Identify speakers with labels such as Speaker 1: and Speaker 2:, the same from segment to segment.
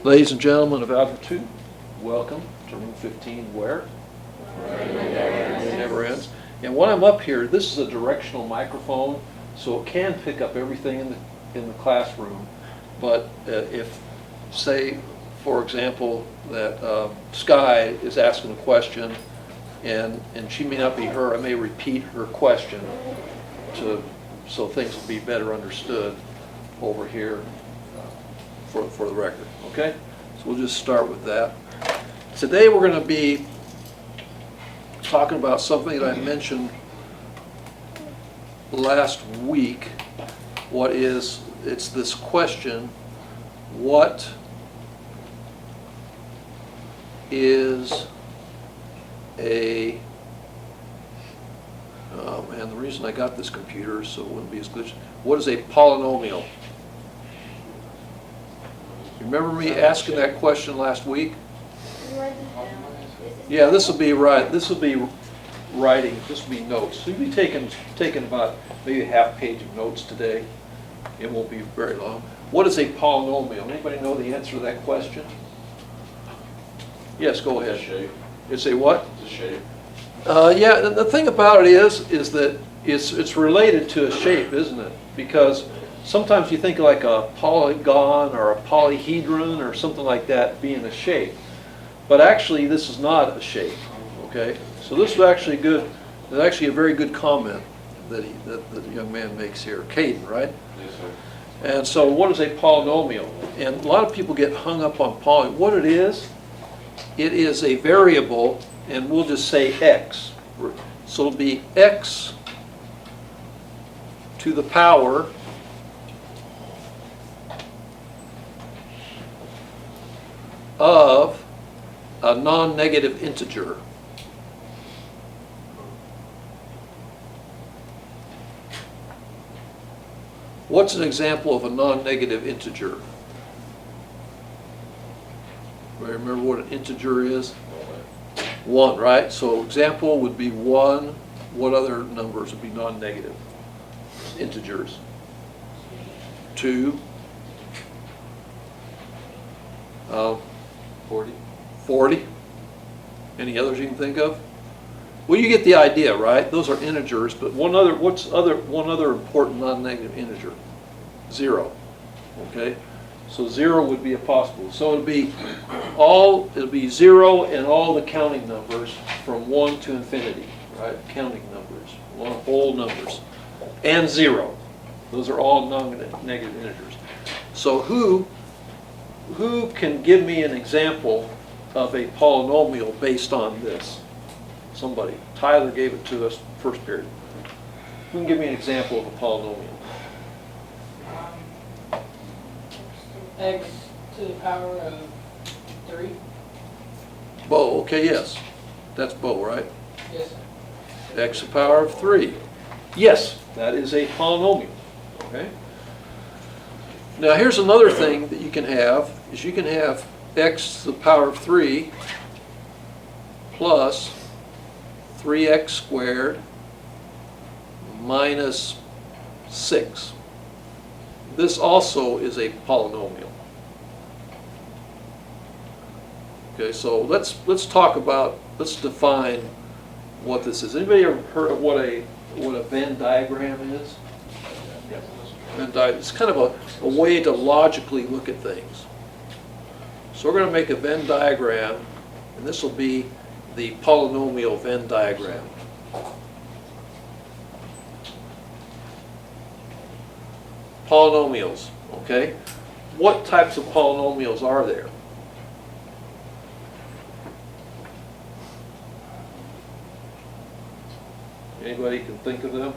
Speaker 1: Ladies and gentlemen of Algebra 2, welcome to room 15 where? It never ends. And when I'm up here, this is a directional microphone, so it can pick up everything in the classroom. But if, say, for example, that Sky is asking a question, and she may not be her, I may repeat her question so things will be better understood over here for the record. Okay? So we'll just start with that. Today we're going to be talking about something that I mentioned last week. It's this question, what is a, oh man, the reason I got this computer is so it wouldn't be as good. What is a polynomial? Remember me asking that question last week? Yeah, this will be right. This will be writing. This will be notes. So you'll be taking about maybe a half page of notes today. It won't be very long. What is a polynomial? Anybody know the answer to that question? Yes, go ahead.
Speaker 2: It's a shape.
Speaker 1: It's a what?
Speaker 2: It's a shape.
Speaker 1: Yeah, the thing about it is that it's related to a shape, isn't it? Because sometimes you think like a polygon or a polyhedron or something like that being a shape. But actually this is not a shape, okay? So this is actually good. It's actually a very good comment that the young man makes here. Caden, right?
Speaker 2: Yes, sir.
Speaker 1: And so what is a polynomial? And a lot of people get hung up on what it is a variable, and we'll just say x. So it'll be x to the power of a non-negative integer. What's an example of a non-negative integer? Remember what an integer is? 1, right? So example would be 1. What other numbers would be non-negative integers? 2. 40. Any others you can think of? Well, you get the idea, right? Those are integers, but one other important non-negative integer? 0. Okay? So 0 would be a possible. So it'll be 0 and all the counting numbers from 1 to infinity, right? Counting numbers, whole numbers, and 0. Those are all non-negative integers. So who can give me an example of a polynomial based on this? Somebody. Tyler gave it to us first period. Who can give me an example of a polynomial?
Speaker 3: X to the power of 3.
Speaker 1: Bo, okay, yes. That's Bo, right?
Speaker 3: Yes, sir.
Speaker 1: X to the power of 3. Yes, that is a polynomial. Okay? Now here's another thing that you can have, is you can have x to the power of 3 plus 3x squared minus 6. This also is a polynomial. Okay, so let's define what this is. Anybody ever heard of what a Venn diagram is? It's kind of a way to logically look at things. So we're going to make a Venn diagram, and this will be the polynomial Venn diagram. Polynomials, okay? What types of polynomials are there? Anybody can think of them?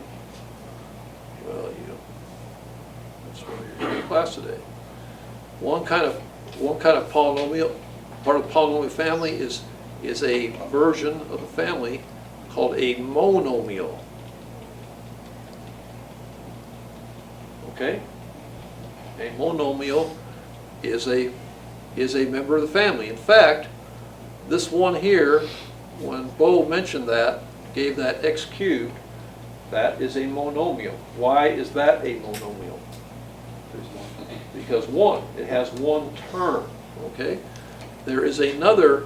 Speaker 1: Well, that's why you're in class today. One kind of polynomial, part of the polynomial family is a version of the family called a monomial. Okay? A monomial is a member of the family. In fact, this one here, when Bo mentioned that, gave that x cubed, that is a monomial. Why is that a monomial? Because it has one term. Okay? There is another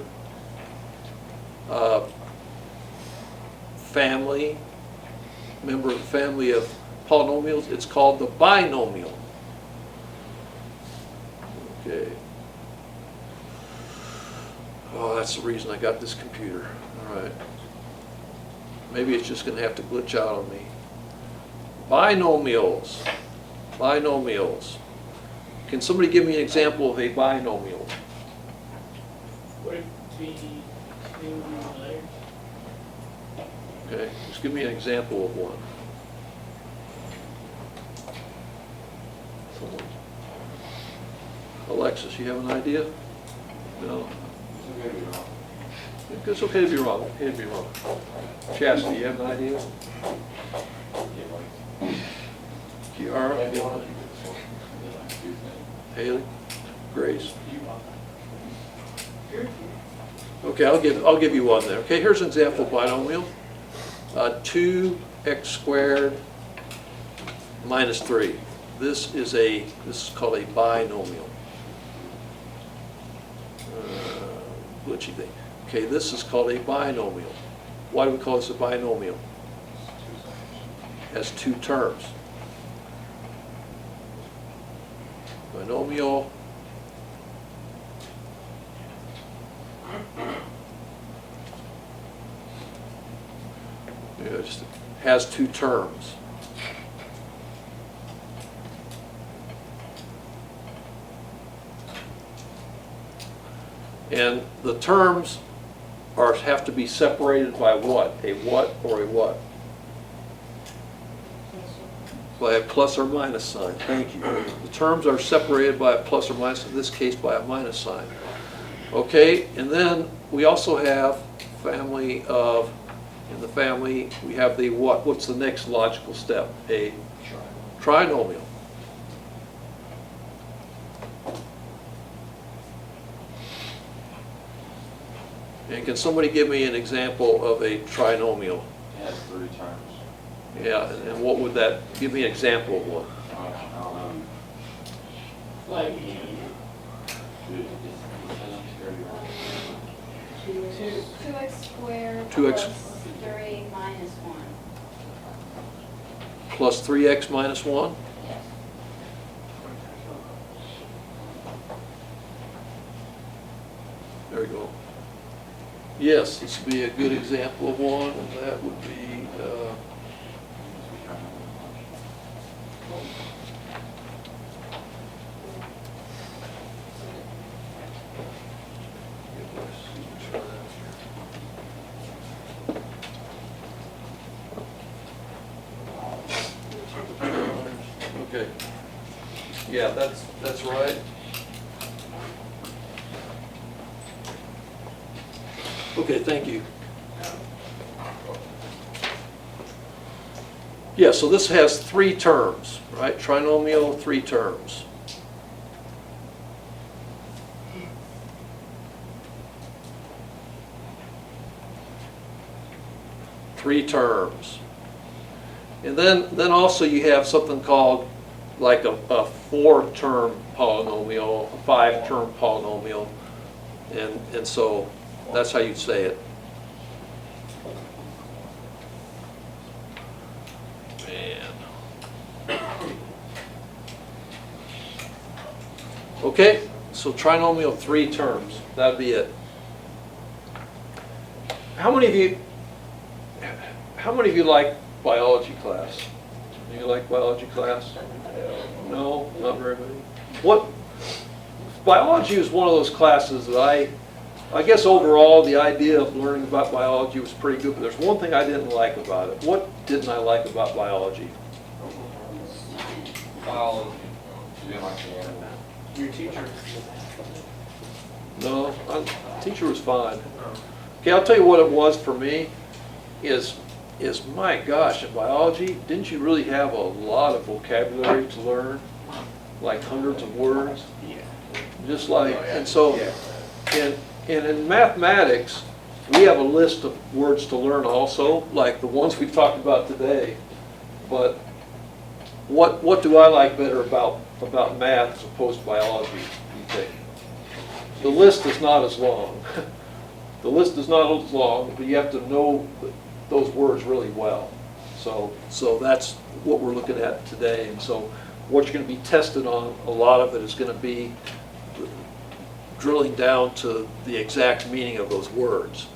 Speaker 1: family, member of the family of polynomials. It's called the binomial. Okay. Oh, that's the reason I got this computer. All right. Maybe it's just going to have to glitch out on me. Binomials. Binomials. Can somebody give me an example of a binomial?
Speaker 3: Would it be two letters?
Speaker 1: Okay, just give me an example of one. Someone. Alexis, you have an idea? No? It's okay to be wrong. Okay to be wrong. Chastity, you have an idea? Kiara, you want Haley, Grace. Okay, I'll give you one there. Okay, here's an example of binomial. 2x squared minus 3. This is called a binomial. Glitchy thing. Okay, this is called a binomial. Why do we call this a binomial? It has two terms. Binomial. It just has two terms. And the terms have to be separated by what? A what or a what? By a plus or minus sign. Thank you. The terms are separated by a plus or minus, in this case by a minus sign. Okay, and then we also have family of, in the family, we have the what? What's the next logical step? A trinomial. And can somebody give me an example of a trinomial?
Speaker 2: It has 3 terms.
Speaker 1: Yeah, and what would that, give me an example of one.
Speaker 3: Like two.
Speaker 4: 2x squared
Speaker 1: 2x.
Speaker 4: plus 3 minus 1.
Speaker 1: Plus 3x minus 1?
Speaker 4: Yes.
Speaker 1: There we go. Yes, this would be a good example of one, and that would be, okay. Yeah, that's right. Okay, thank you. Yeah, so this has 3 terms, right? Trinomial, 3 terms. Three terms. And then also you have something called like a 4-term polynomial, a 5-term polynomial, and so that's how you'd say it. Man. Okay, so trinomial 3 terms. That'd be it. How many of you like biology class? Do you like biology class? No, not very many. Biology is one of those classes that I guess overall the idea of learning about biology was pretty good, but there's one thing I didn't like about it. What didn't I like about biology?
Speaker 2: Biology. You didn't like the animal.
Speaker 3: Your teacher.
Speaker 1: No, teacher was fine. Okay, I'll tell you what it was for me is my gosh, in biology, didn't you really have a lot of vocabulary to learn? Like hundreds of words?
Speaker 3: Yeah.
Speaker 1: Just like, and so, and in mathematics, we have a list of words to learn also, like the ones we've talked about today. But what do I like better about math as opposed to biology, you think? The list is not as long. The list is not as long, but you have to know those words really well. So that's what we're looking at today. And so what you're going to be tested on, a lot of it is going to be drilling down to the exact meaning of those words,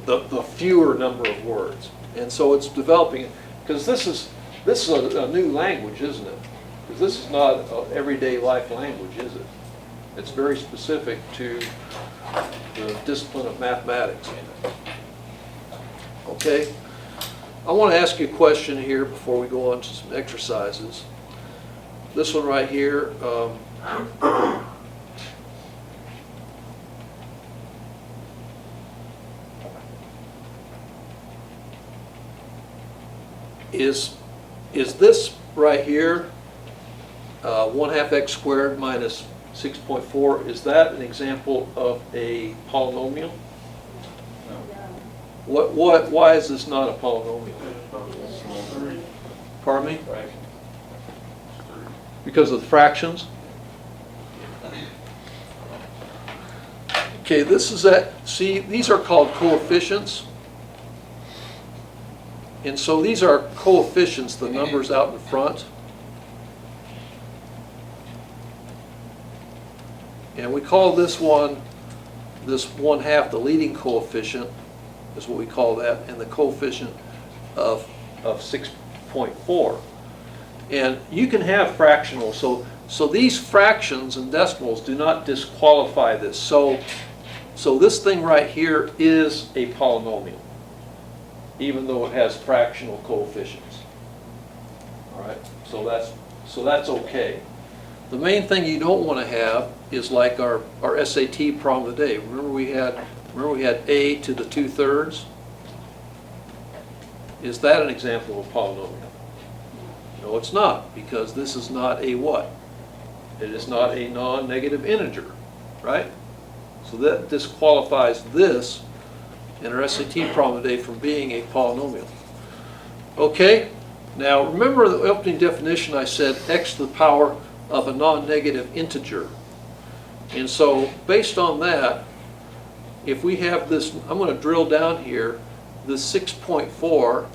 Speaker 1: the fewer number of words. And so it's developing, because this is a new language, isn't it? Because this is not an everyday life language, is it? It's very specific to the discipline of mathematics. Okay? I want to ask you a question here before we go on to some exercises. This one right here, is this right here, 1/2 x squared minus 6.4, is that an example of a polynomial? Why is this not a polynomial? Pardon me? Because of the fractions? Okay, see, these are called coefficients. And so these are coefficients, the numbers out in front. And we call this 1/2, the leading coefficient, is what we call that, and the coefficient of 6.4. And you can have fractional, so these fractions and decimals do not disqualify this. So this thing right here is a polynomial, even though it has fractional coefficients. All right, so that's okay. The main thing you don't want to have is like our SAT problem today. Remember we had a to the 2/3? Is that an example of a polynomial? No, it's not, because this is not a what? It is not a non-negative integer, right? So that disqualifies this in our SAT problem today from being a polynomial. Okay, now remember the opening definition, I said x to the power of a non-negative integer. And so based on that, if we have this, I'm going to drill down here, this 6.4,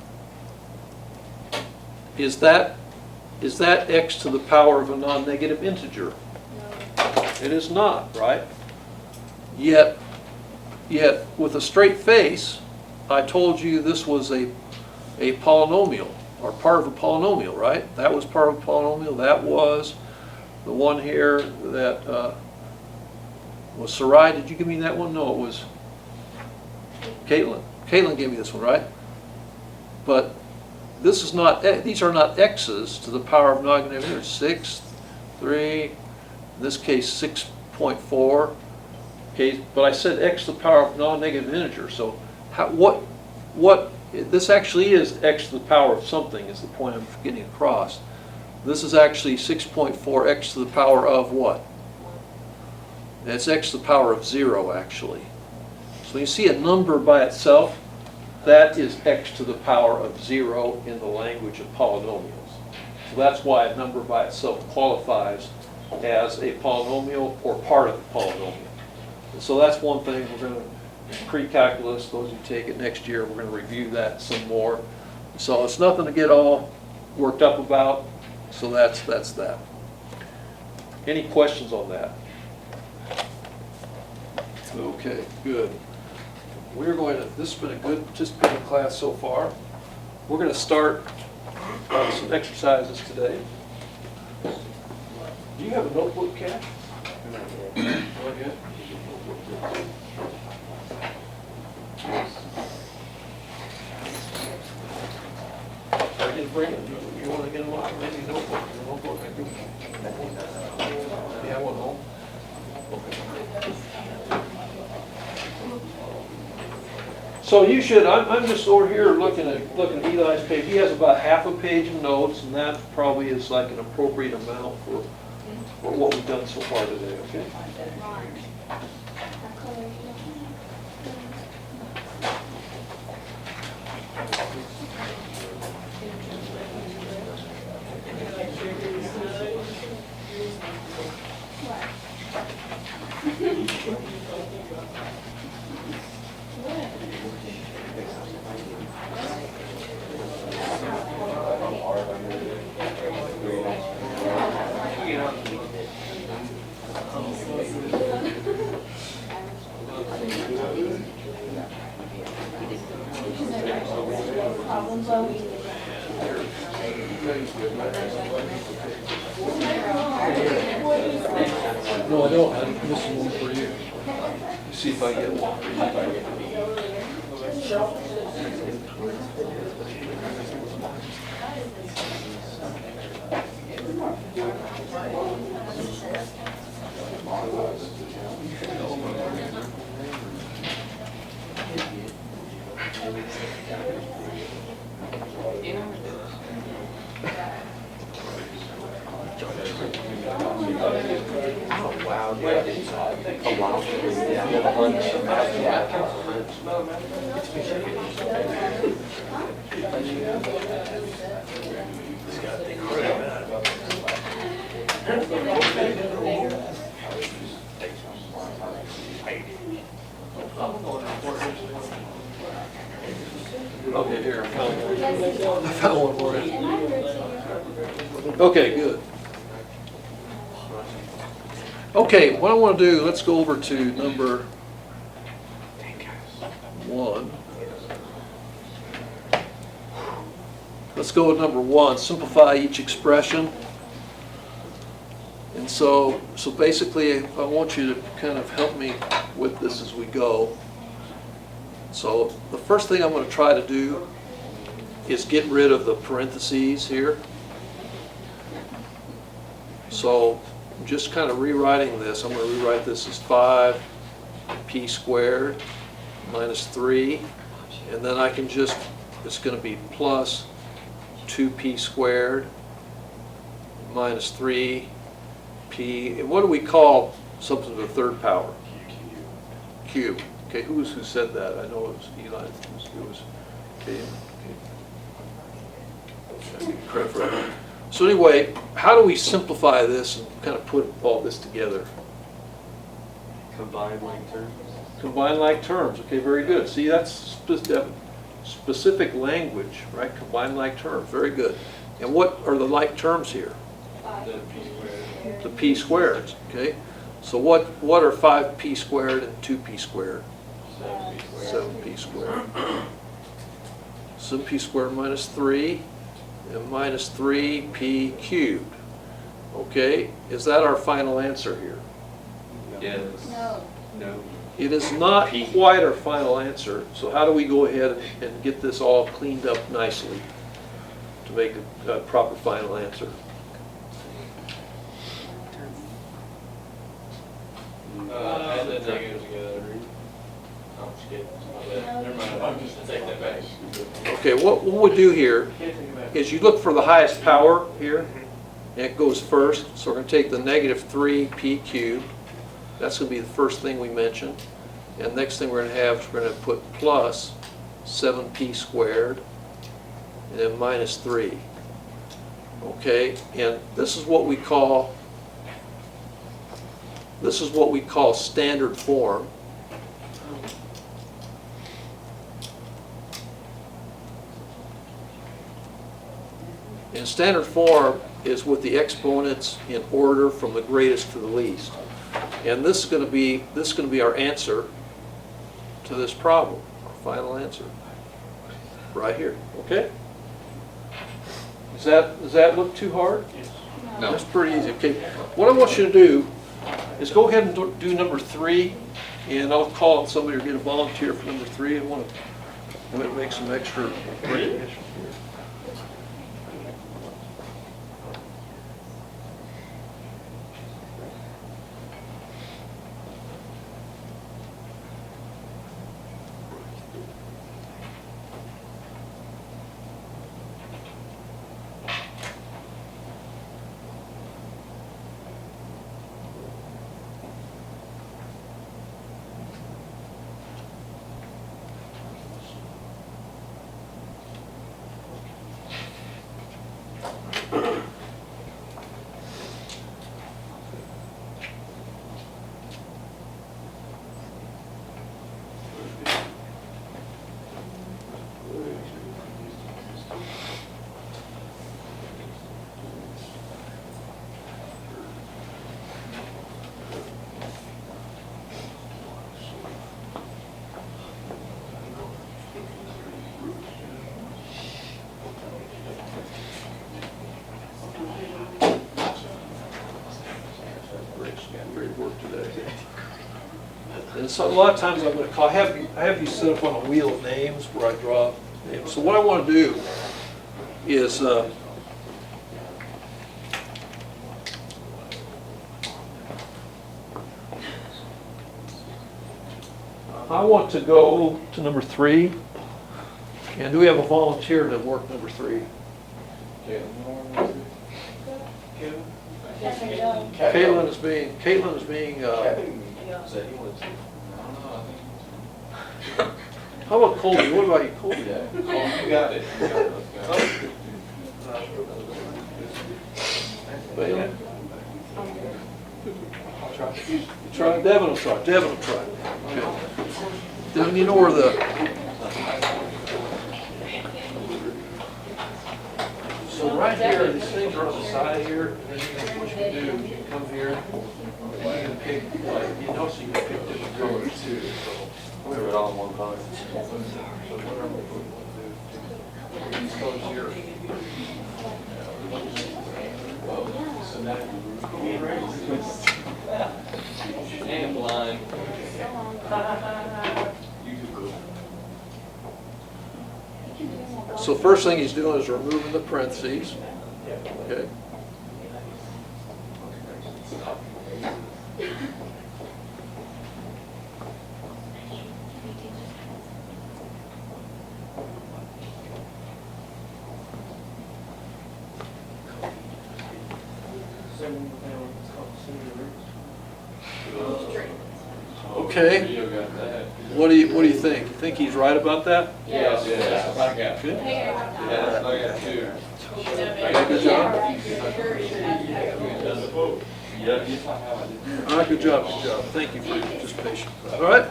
Speaker 1: is that x to the power of a non-negative integer?
Speaker 4: No.
Speaker 1: It is not, right? Yet with a straight face, I told you this was a polynomial, or part of a polynomial, right? That was part of a polynomial. That was the one here that was Sarai. Did you give me that one? No, it was Caitlin. Caitlin gave me this one, right? But this is not, these are not x's to the power of non-negative integers. 6, 3, in this case 6.4. Okay, but I said x to the power of non-negative integer. So what this actually is x to the power of something is the point I'm getting across. This is actually 6.4 x to the power of what? It's x to the power of 0 actually. So you see a number by itself, that is x to the power of 0 in the language of polynomials. So that's why a number by itself qualifies as a polynomial or part of a polynomial. So that's one thing we're going to, pre-calculus, those who take it next year, we're going to review that some more. So it's nothing to get all worked up about, so that's that. Any questions on that? Okay, good. We're going to, this has been a good participating class so far. We're going to start some exercises today. Do you have a notebook, Kat? Okay. I didn't bring it. You want to get a notebook? Maybe a notebook. A notebook. Yeah, I want home. Okay. So you should. I'm just over here looking at Eli's page. He has about half a page of notes, and that probably is like an appropriate amount for what we've done so far today. Okay. No, I don't. I'm missing one for you. See if I get one for you.
Speaker 5: Oh, wow. Yeah. A wild yeah, the hunch.
Speaker 1: Okay, here, I found one. I found one for you. Okay, good. Okay, what I want to do, let's go over to number 1. Let's go with number 1, simplify each expression. And so basically, I want you to kind of help me with this as we go. So the first thing I'm going to try to do is get rid of the parentheses here. So I'm just kind of rewriting this. I'm going to rewrite this as 5p squared minus 3. And then I can just, it's going to be plus 2p squared minus 3p. And what do we call something to the third power? Cube. Okay, who said that? I know it was Eli. It was okay. Credit for that. So anyway, how do we simplify this and kind of put all this together?
Speaker 5: Combine like terms.
Speaker 1: Combine like terms. Okay, very good. See, that's specific language, right? Combine like terms. Very good. And what are the like terms here? The p squareds. Okay. So what are 5p squared and 2p squared? 7p squared. 7p squared minus 3 and minus 3p cubed. Okay, is that our final answer here?
Speaker 5: Yes.
Speaker 4: No.
Speaker 5: No.
Speaker 1: It is not quite our final answer. So how do we go ahead and get this all cleaned up nicely to make a proper final answer?
Speaker 2: Add the negatives together. I'm just kidding. Never mind. I'm just take that back.
Speaker 1: Okay, what we do here is you look for the highest power here, and it goes first. So we're going to take the negative 3p cubed. That's going to be the first thing we mention. And next thing we're going to have is we're going to put plus 7p squared, and then minus 3. Okay, and this is what we call standard form. And standard form is with the exponents in order from the greatest to the least. And this is going to be our answer to this problem, our final answer, right here. Okay? Does that look too hard?
Speaker 4: No.
Speaker 1: That's pretty easy. Okay. What I want you to do is go ahead and do number 3, and I'll call on somebody to get a volunteer for number 3. I want to make some extra recognition here. And so a lot of times I'm going to call, I have you set up on a wheel of names where I draw names. So what I want to do is I want to go to number 3. And do we have a volunteer to work number 3? Caitlin is being, how about Colby? What about you, Colby?
Speaker 2: You got it.
Speaker 1: Try. Devin will try. Okay. Devin, you know where so right here, these things are on the side here, and then what you can do, you can come here, and you can pick, you know, so you can pick different colors too. So we have it all in one color. So whatever we want to do, these colors here. So now
Speaker 2: And blind.
Speaker 1: So first thing he's doing is removing the parentheses. Okay. Okay.
Speaker 2: You got that.
Speaker 1: What do you think? You think he's right about that?
Speaker 2: Yes, that's what I got.
Speaker 1: Good.
Speaker 2: Yeah, that's what I got too.
Speaker 1: Good job. All right, good job. Thank you for your participation. All right.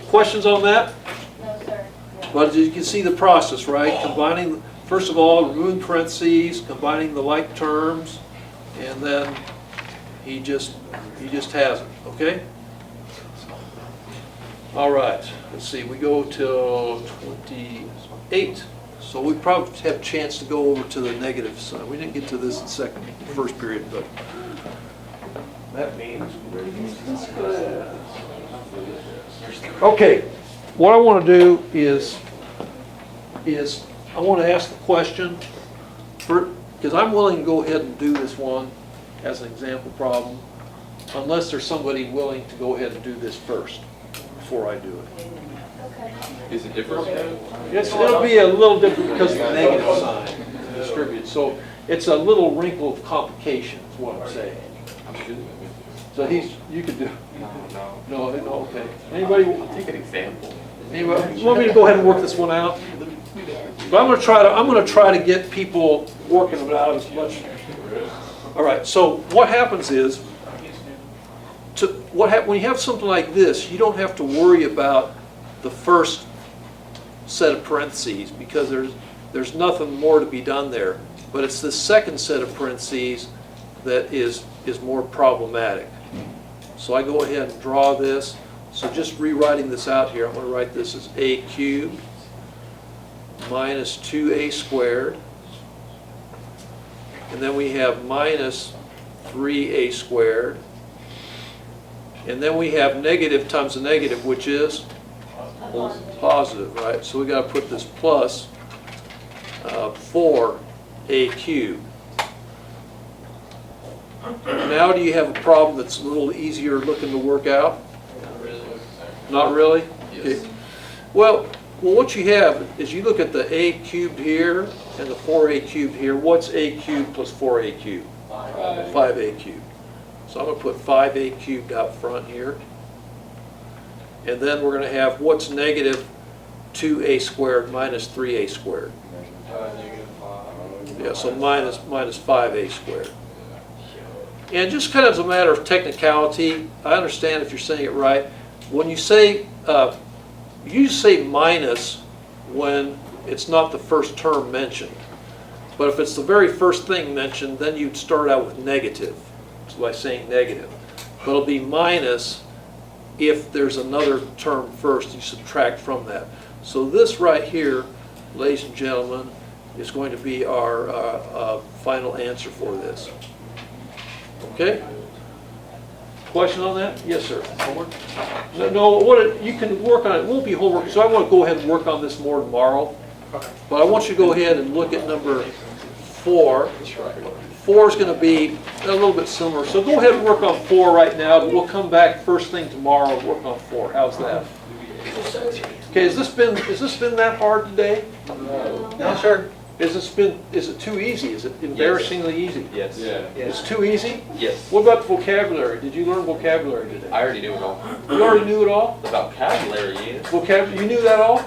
Speaker 1: Questions on that?
Speaker 4: No, sir.
Speaker 1: But you can see the process, right? Combining, first of all, removing parentheses, combining the like terms, and then he just has it, okay? All right, let's see, we go till 28. So we probably have a chance to go over to the negative side. We didn't get to this in first period, but that means we're going to use this class. Okay, what I want to do is I want to ask the question, because I'm willing to go ahead and do this one as an example problem, unless there's somebody willing to go ahead and do this first before I do it.
Speaker 4: Okay.
Speaker 2: Is it different?
Speaker 1: Yes, it'll be a little different because of the negative sign distributed. So it's a little wrinkle of complication is what I'm saying. So you could do. No, okay. Anybody?
Speaker 5: Take an example.
Speaker 1: Anybody, you want me to go ahead and work this one out? But I'm going to try to get people working it out as much. All right. So what happens is, when you have something like this, you don't have to worry about the first set of parentheses because there's nothing more to be done there. But it's the second set of parentheses that is more problematic. So I go ahead and draw this. So just rewriting this out here, I'm going to write this as a cubed minus 2a squared. And then we have minus 3a squared. And then we have negative times a negative, which is positive, right? So we got to put this plus 4a cubed. Now do you have a problem that's a little easier looking to work out? Not really?
Speaker 2: Yes.
Speaker 1: Okay. Well, what you have is you look at the a cubed here and the 4a cubed here. What's a cubed plus 4a cubed? 5a cubed. So I'm going to put 5a cubed out front here. And then we're going to have what's negative 2a squared minus 3a squared. Yeah, so minus 5a squared. And just kind of as a matter of technicality, I understand if you're saying it right. When you say, you say minus when it's not the first term mentioned. But if it's the very first thing mentioned, then you'd start out with negative, so by saying negative. But it'll be minus if there's another term first, you subtract from that. So this right here, ladies and gentlemen, is going to be our final answer for this. Okay? Question on that? Yes, sir. Homework? No, you can work on it. It won't be homework, so I want to go ahead and work on this more tomorrow. But I want you to go ahead and look at number 4. 4 is going to be a little bit similar. So go ahead and work on 4 right now, but we'll come back first thing tomorrow and work on 4. How's that? Okay, has this been that hard today?
Speaker 5: No, sir.
Speaker 1: Is it too easy? Is it embarrassingly easy?
Speaker 5: Yes.
Speaker 1: It's too easy?
Speaker 5: Yes.
Speaker 1: What about the vocabulary? Did you learn vocabulary today?
Speaker 5: I already knew it all.
Speaker 1: You already knew it all?
Speaker 5: The vocabulary, yes.
Speaker 1: Vocabulary, you knew that all?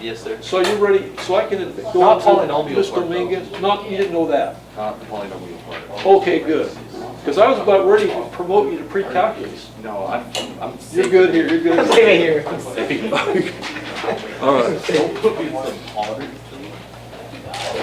Speaker 5: Yes, sir.
Speaker 1: So you're ready, so I can go
Speaker 5: Not
Speaker 1: on to
Speaker 5: polynomial
Speaker 1: Ms.
Speaker 5: part, though.
Speaker 1: Dominguez? Not, you didn't know that?
Speaker 5: Not the polynomial part.
Speaker 1: Okay, good. Because I was about ready to promote you to pre-calculus.
Speaker 5: No, I'm
Speaker 1: You're
Speaker 5: safe.
Speaker 1: good here, you're good.
Speaker 5: I'm safe here. I'm safe.
Speaker 1: All right.
Speaker 5: Don't put me in some harder.